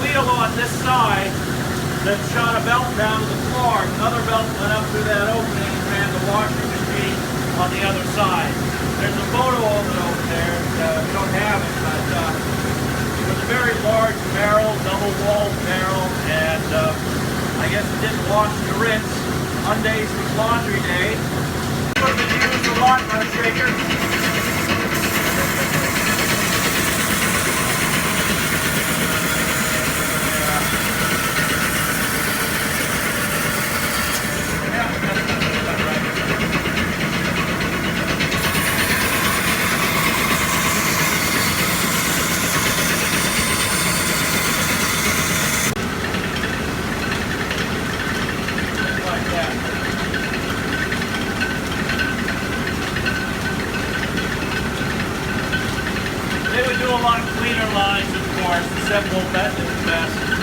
wheel on this side that shot a belt down to the floor. Another belt went up through that opening and ran the washing machine on the other side. There's a photo of it over there. We don't have it, but it was a very large barrel, double-walled barrel, and I guess it didn't wash to rinse. Mondays was laundry day. It would have been used a lot for a shaker. They would do a lot cleaner lines, of course, except that is the best.